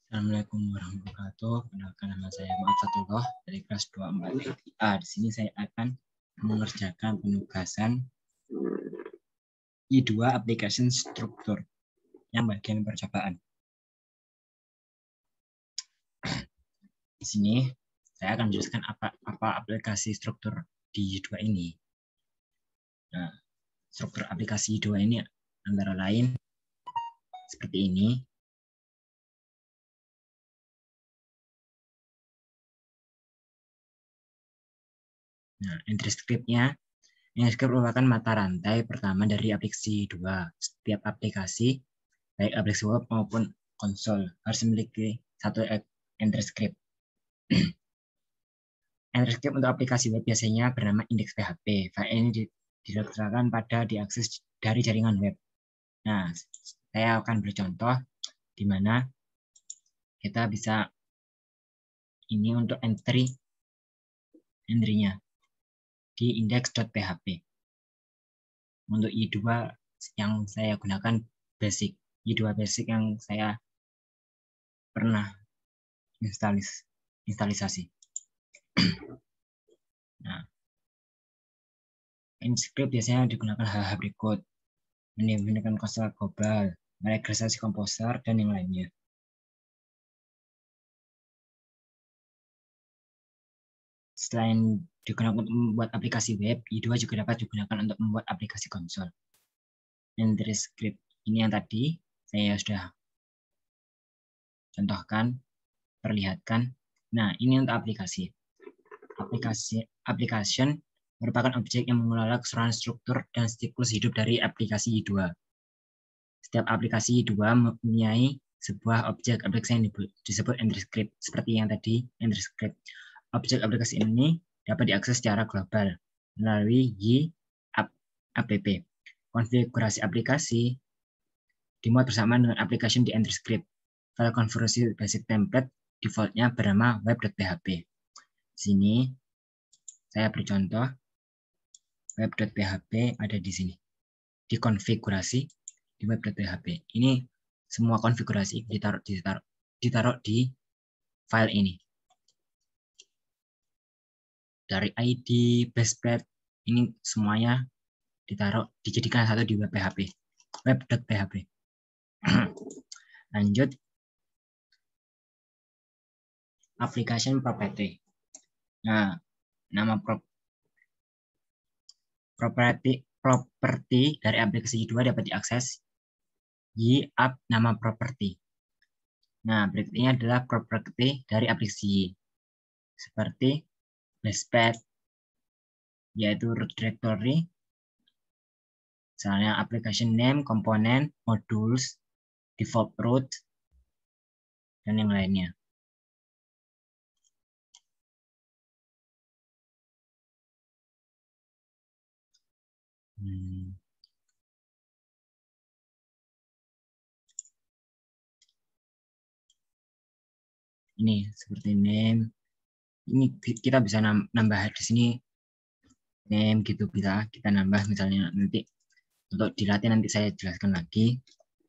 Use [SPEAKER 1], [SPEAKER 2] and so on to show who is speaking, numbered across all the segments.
[SPEAKER 1] Assalamualaikum warahmatullahi wabarakatuh. Perkenalkan, nama saya Muhammad Fatullah dari kelas 24A. Di sini saya akan mengerjakan penugasan I2 Application Structure yang bagian percobaan. Di sini saya akan menjelaskan apa aplikasi struktur di I2 ini. Nah, struktur aplikasi I2 ini antara lain seperti ini. Nah, entry script-nya. Entry script merupakan mata rantai pertama dari aplikasi I2. Setiap aplikasi, baik aplikasi web maupun konsol, harus memiliki satu entry script. Entry script untuk aplikasi web biasanya bernama index.php. File ini diletakkan pada diakses dari jaringan web. Nah, saya akan bercontoh di mana kita bisa ini untuk entry-nya di index.php. Untuk I2 yang saya gunakan basic. I2 basic yang saya pernah instalisasi. Nah, entry script biasanya digunakan hal-hal berikut: menggunakan konsol global, meregresasi komposer, dan yang lainnya. Selain digunakan untuk membuat aplikasi web, I2 juga dapat digunakan untuk membuat aplikasi konsol. Entry script ini yang tadi saya sudah contohkan, perlihatkan. Nah, ini untuk aplikasi. Application merupakan objek yang mengelola keseluruhan struktur dan siklus hidup dari aplikasi I2. Setiap aplikasi I2 mempunyai sebuah objek aplikasi yang disebut entry script. Seperti yang tadi, entry script. Objek aplikasi ini dapat diakses secara global melalui Y-app. Konfigurasi aplikasi dimuat bersamaan dengan application di entry script. File konfigurasi basic template defaultnya bernama web.php. Sini saya beri contoh, web.php ada di sini. Di konfigurasi di web.php. Ini semua konfigurasi ditaruh di file ini. Dari ID, baseplate, ini semuanya dijadikan satu di web.php. Lanjut, application property. Nah, nama property dari aplikasi I2 dapat diakses Y-app nama property. Nah, berikutnya adalah property dari aplikasi Y, seperti baseplate, yaitu root directory, misalnya application name, komponen, modules, default root, dan yang lainnya. Ini seperti name. Ini kita bisa nambah di sini name gitu, bisa kita nambah misalnya nanti untuk dilatih, nanti saya jelaskan lagi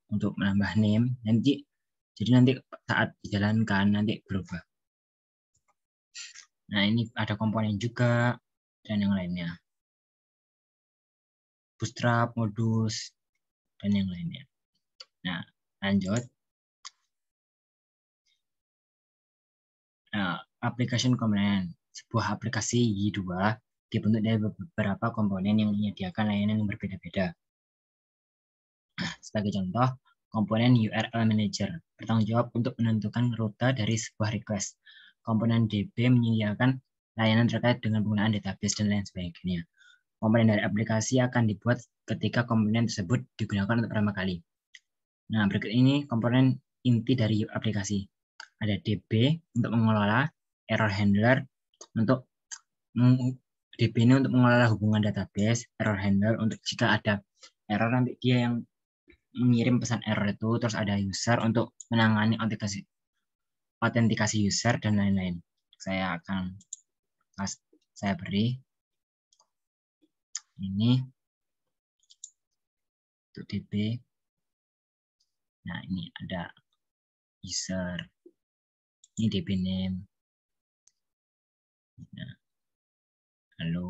[SPEAKER 1] untuk menambah name nanti, jadi nanti saat dijalankan nanti berubah. Nah, ini ada komponen juga dan yang lainnya, bootstrap, modus, dan yang lainnya. Nah, lanjut. Nah, application component. Sebuah aplikasi Y2 dibentuk dari beberapa komponen yang menyediakan layanan yang berbeda-beda. Sebagai contoh, komponen URL Manager bertanggung jawab untuk menentukan rute dari sebuah request. Komponen DB menyediakan layanan terkait dengan penggunaan database dan lain sebagainya. Komponen dari aplikasi akan dibuat ketika komponen tersebut digunakan untuk pertama kali. Nah, berikut ini komponen inti dari aplikasi. Ada DB untuk mengelola, error handler untuk DB ini untuk mengelola hubungan database, error handler untuk jika ada error nanti dia yang mengirim pesan error itu, terus ada user untuk menangani autentikasi user dan lain-lain. Saya beri ini untuk DB. Nah, ini ada user, Ini DB name. Nah, halo.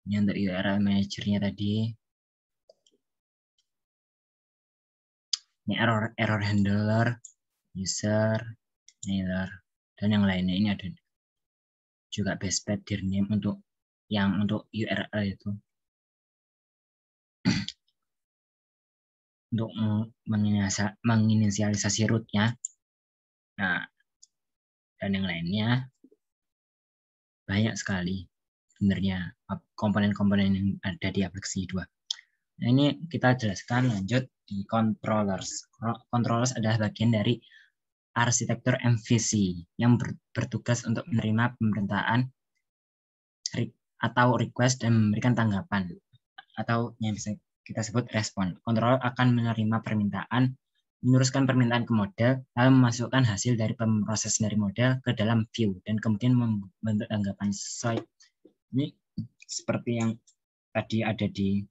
[SPEAKER 1] Ini untuk URL managernya tadi. Ini error handler, user, nailer, dan yang lainnya. Ini ada juga base pair name untuk URL itu. Untuk menginisialisasi rootnya. Nah, dan yang lainnya banyak sekali sebenarnya komponen-komponen yang ada di aplikasi 2. Nah, ini kita jelaskan lanjut di controllers. Controllers adalah bagian dari arsitektur MVC yang bertugas untuk menerima pemerintahan atau request dan memberikan tanggapan atau yang bisa kita sebut respon. Controller akan menerima permintaan, meneruskan permintaan ke model, lalu memasukkan hasil dari pemrosesan dari model ke dalam view dan kemudian membentuk tanggapan sesuai. Ini seperti yang tadi ada di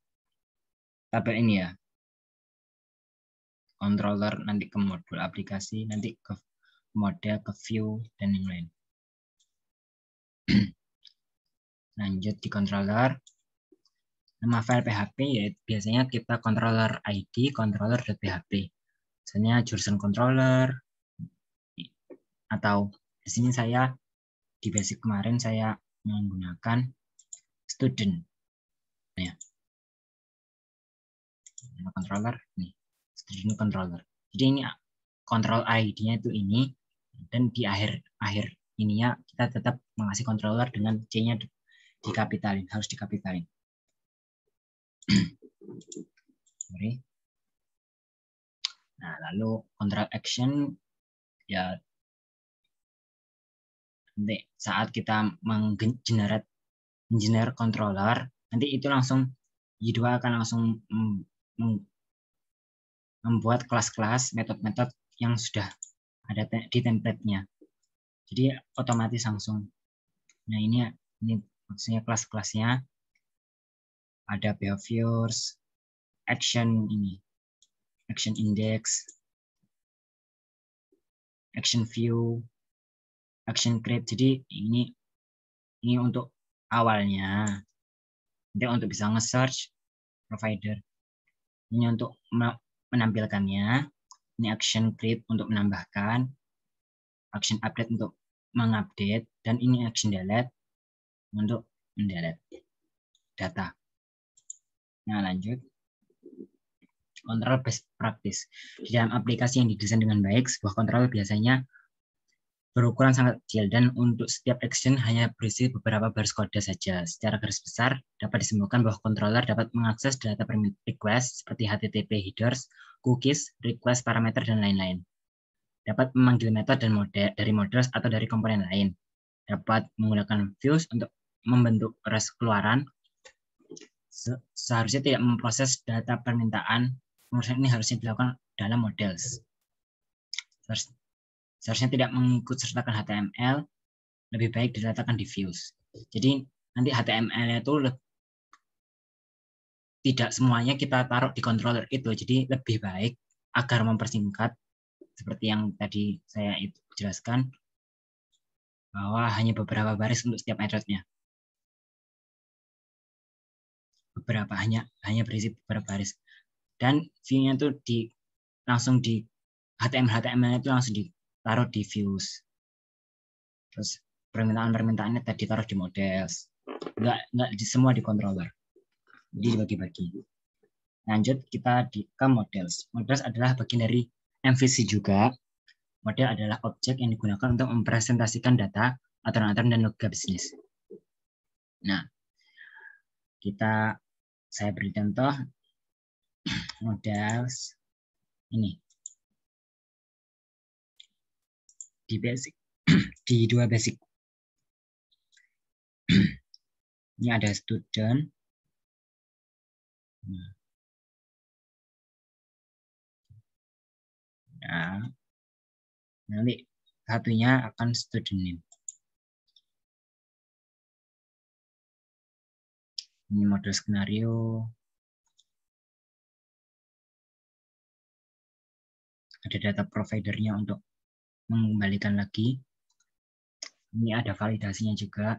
[SPEAKER 1] tabel ini ya. Controller nanti ke modul aplikasi, nanti ke model, ke view, dan yang lain. Lanjut di controller. Nama file PHP yaitu biasanya kita controller ID, controller.php. Misalnya JSON controller, atau di sini saya di basic kemarin saya menggunakan student. Ya. Nama controller nih, student controller. Jadi ini control ID-nya itu ini, dan di akhir ininya kita tetap mengasih controller dengan C-nya dikapitalin, harus dikapitalin. Sorry. Nah, lalu control action ya nanti saat kita menggenerate controller, nanti itu langsung Y2 akan langsung membuat kelas-kelas metode-metode yang sudah ada di template-nya. Jadi otomatis langsung. Nah, ini maksudnya kelas-kelasnya ada behaviors, action ini, action index, action view, action create. Jadi ini untuk awalnya. Nanti untuk bisa nge-search provider. Ini untuk menampilkannya. Ini action create untuk menambahkan, action update untuk mengupdate, dan ini action delete untuk mendelete data. Nah, lanjut. Control best practice. Di dalam aplikasi yang didesain dengan baik, sebuah control biasanya berukuran sangat kecil dan untuk setiap action hanya berisi beberapa baris kode saja. Secara garis besar, dapat disimpulkan bahwa controller dapat mengakses data request seperti HTTP headers, cookies, request parameter, dan lain-lain. Dapat memanggil metode dan dari model atau dari komponen lain. Dapat menggunakan views untuk membentuk REST keluaran. Seharusnya tidak memproses data permintaan. Pemrosesan ini harusnya dilakukan dalam models. Seharusnya tidak mengikut sertakan HTML, lebih baik diletakkan di views. Jadi nanti HTML itu tidak semuanya kita taruh di controller itu. Jadi lebih baik agar mempersingkat seperti yang tadi saya itu jelaskan bahwa hanya beberapa baris untuk setiap metode-nya. Beberapa hanya berisi beberapa baris. Dan view-nya itu langsung di HTML itu langsung ditaruh di views. Terus permintaan-permintaannya tadi taruh di models. Enggak semua di controller. Jadi dibagi-bagi. Lanjut kita ke models. Models adalah bagian dari MVC juga. Model adalah objek yang digunakan untuk mempresentasikan data, aturan-aturan, dan logika bisnis. Nah, saya beri contoh models ini di basic, di 2 basic. Ini ada student. Nah, Nanti satunya akan student name. Ini model skenario. Ada data providernya untuk mengembalikan lagi. Ini ada validasinya juga.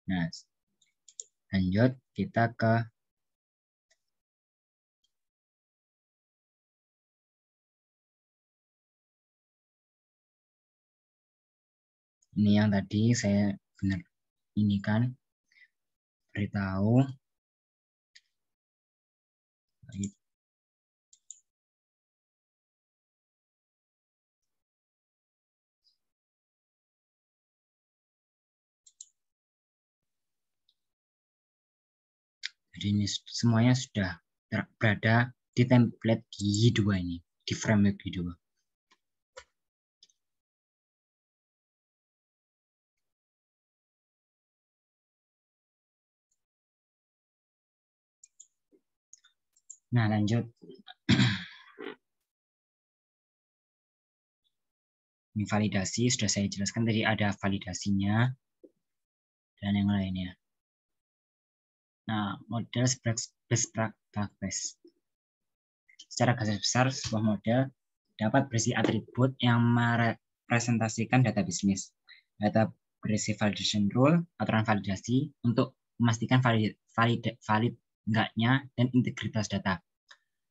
[SPEAKER 1] Nah, lanjut kita ke ini yang tadi saya benar ini kan beritahu. Jadi ini semuanya sudah berada di template Y2 ini, di framework Y2. Nah, lanjut. Ini validasi, sudah saya jelaskan tadi ada validasinya dan yang lainnya. Nah, model best practice. Secara garis besar, sebuah model dapat berisi atribut yang merepresentasikan data bisnis. Data berisi validation rule, aturan validasi untuk memastikan valid enggaknya dan integritas data.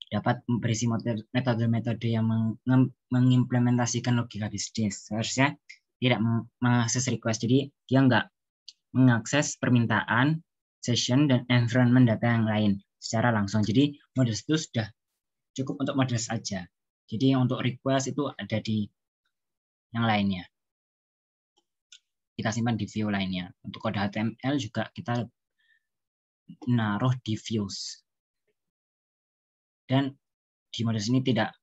[SPEAKER 1] Dapat berisi metode-metode yang mengimplementasikan logika bisnis. Seharusnya tidak mengakses request, jadi dia enggak mengakses permintaan, session, dan environment data yang lain secara langsung. Jadi model itu sudah cukup untuk model saja. Jadi untuk request itu ada di yang lainnya. Kita simpan di view lainnya. Untuk kode HTML juga kita naruh di views. Dan di model ini tidak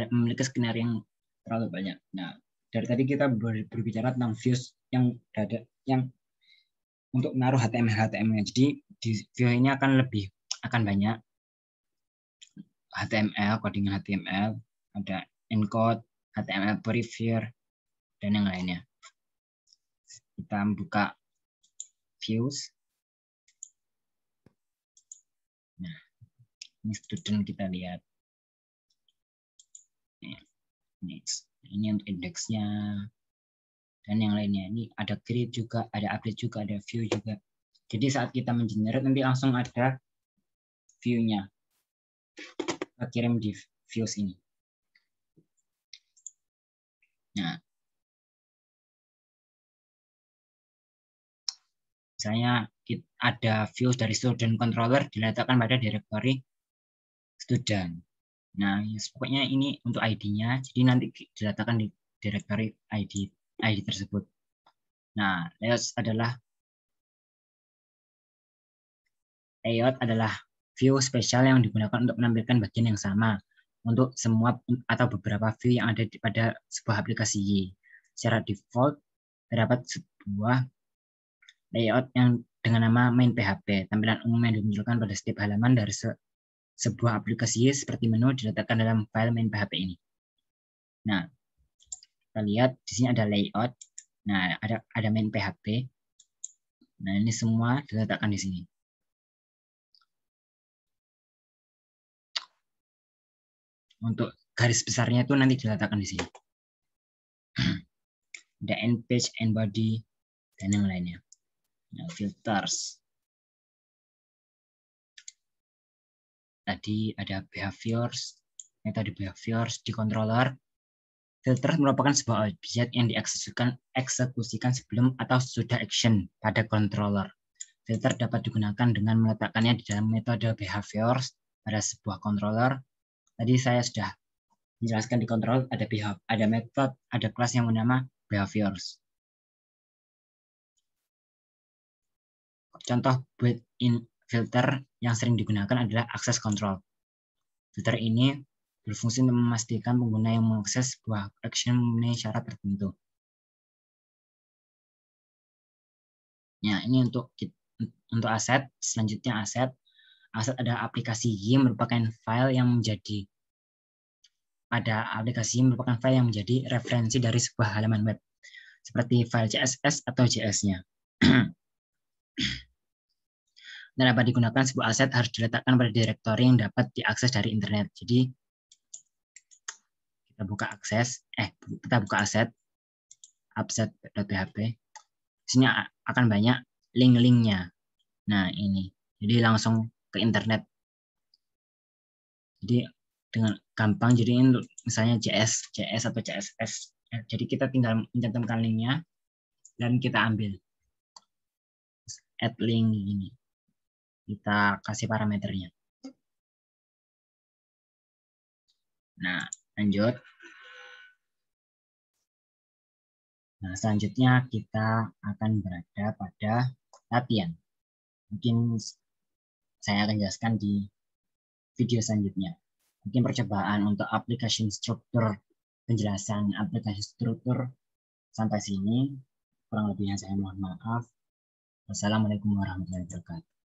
[SPEAKER 1] memiliki skenario yang terlalu banyak. Nah, dari tadi kita berbicara tentang views yang ada yang untuk menaruh HTML. Jadi di view ini akan banyak HTML, codingan HTML, ada encode, HTML previewer, dan yang lainnya. Kita buka views. Nah, ini student kita lihat. Ini untuk indeksnya dan yang lainnya. Ini ada create juga, ada update juga, ada view juga. Jadi saat kita mengenerate nanti langsung ada view-nya. Kita kirim di views ini. Nah, misalnya ada views dari student controller diletakkan pada directory student. Nah, pokoknya ini untuk ID-nya, jadi nanti diletakkan di directory ID tersebut. Nah, layout adalah view spesial yang digunakan untuk menampilkan bagian yang sama untuk semua atau beberapa view yang ada pada sebuah aplikasi Y. Secara default, terdapat sebuah layout yang dengan nama main PHP. Tampilan umum yang dimunculkan pada setiap halaman dari sebuah aplikasi Y seperti menu diletakkan dalam file main PHP ini. Nah, kita lihat di sini ada layout. Nah, ada main PHP. Nah, ini semua diletakkan di sini. Untuk garis besarnya itu nanti diletakkan di sini. Ada end page, end body, dan yang lainnya. Nah, filters. Tadi ada behaviors, metode behaviors di controller. Filter merupakan sebuah objek yang dieksekusikan sebelum atau sesudah action pada controller. Filter dapat digunakan dengan meletakkannya di dalam metode behaviors pada sebuah controller. Tadi saya sudah menjelaskan di control ada method, ada kelas yang bernama behaviors. Contoh built-in filter yang sering digunakan adalah access control. Filter ini berfungsi untuk memastikan pengguna yang mengakses sebuah action memenuhi syarat tertentu. Ya, ini untuk aset. Selanjutnya aset. aset adalah aplikasi Y merupakan file yang menjadi referensi dari sebuah halaman web, seperti file CSS atau JS-nya. Dan dapat digunakan sebuah aset harus diletakkan pada direktori yang dapat diakses dari internet. Jadi kita buka aset upset.php. Di sini akan banyak link-linknya. Nah, ini. Jadi langsung ke internet. Jadi dengan gampang, jadi ini misalnya JS atau CSS. Jadi kita tinggal mencantumkan linknya dan kita ambil. Add link ini. Kita kasih parameternya. Nah, lanjut. Nah, selanjutnya kita akan berada pada latihan. Mungkin saya akan jelaskan di video selanjutnya. Mungkin percobaan untuk aplikasi struktur, penjelasan aplikasi struktur sampai sini. Kurang lebihnya saya mohon maaf. Wassalamualaikum warahmatullahi wabarakatuh.